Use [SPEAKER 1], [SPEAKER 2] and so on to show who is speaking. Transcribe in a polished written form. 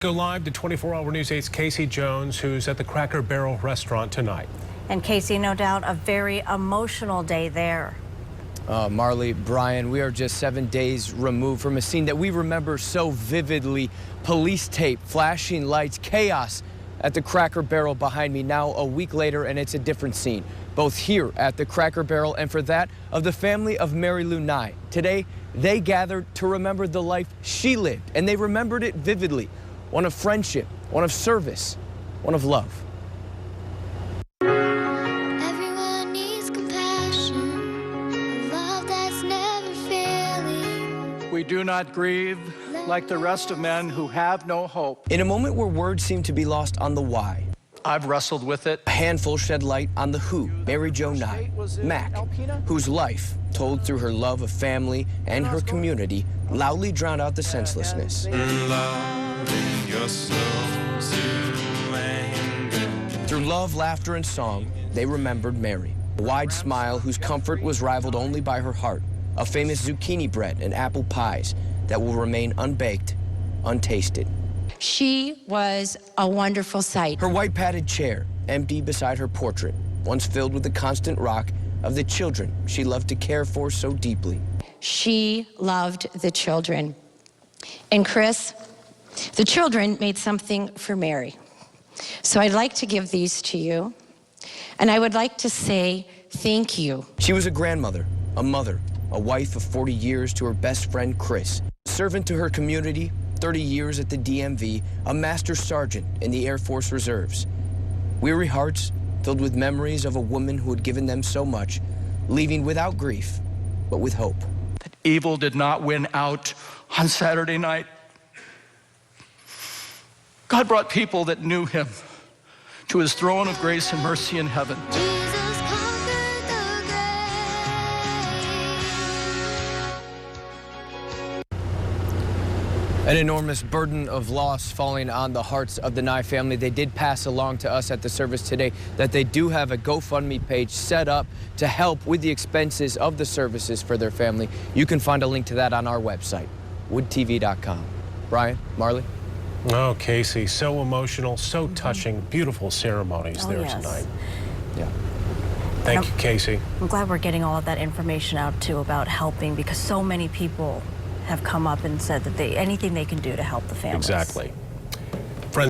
[SPEAKER 1] Go live to 24-hour News 8's Casey Jones, who's at the Cracker Barrel restaurant tonight.
[SPEAKER 2] And Casey, no doubt a very emotional day there.
[SPEAKER 3] Marley, Brian, we are just 7 days removed from a scene that we remember so vividly. Police tape, flashing lights, chaos at the Cracker Barrel behind me now a week later, and it's a different scene, both here at the Cracker Barrel and for that of the family of Mary Lou Nye. Today, they gathered to remember the life she lived, and they remembered it vividly. One of friendship, one of service, one of love.
[SPEAKER 4] Everyone needs compassion, a love that's never failing.
[SPEAKER 5] We do not grieve like the rest of men who have no hope.
[SPEAKER 3] In a moment where words seem to be lost on the why,
[SPEAKER 5] I've wrestled with it.
[SPEAKER 3] a handful shed light on the who, Mary Jo Nye, Mac, whose life, told through her love of family and her community, loudly drowned out the senselessness. Through love, laughter, and song, they remembered Mary, a wide smile whose comfort was rivaled only by her heart, a famous zucchini bread and apple pies that will remain unbaked, untasted.
[SPEAKER 6] She was a wonderful sight.
[SPEAKER 3] Her white padded chair, empty beside her portrait, once filled with the constant rock of the children she loved to care for so deeply.
[SPEAKER 6] She loved the children. And Chris, the children made something for Mary. So I'd like to give these to you. And I would like to say thank you.
[SPEAKER 3] She was a grandmother, a mother, a wife of 40 years to her best friend, Chris, a servant to her community, 30 years at the DMV, a master sergeant in the Air Force Reserves. Weary hearts filled with memories of a woman who had given them so much, leaving without grief, but with hope.
[SPEAKER 5] That evil did not win out on Saturday night. God brought people that knew him to his throne of grace and mercy in heaven.
[SPEAKER 4] Jesus conquered the grave.
[SPEAKER 3] An enormous burden of loss falling on the hearts of the Nye family. They did pass along to us at the service today that they do have a GoFundMe page set up to help with the expenses of the services for their family. You can find a link to that on our website, woodtv.com. Brian, Marley?
[SPEAKER 1] Oh, Casey, so emotional, so touching, beautiful ceremonies there tonight.
[SPEAKER 3] Yeah.
[SPEAKER 1] Thank you, Casey.
[SPEAKER 2] I'm glad we're getting all of that information out too about helping, because so many people have come up and said that anything they can do to help the families.
[SPEAKER 1] Exactly.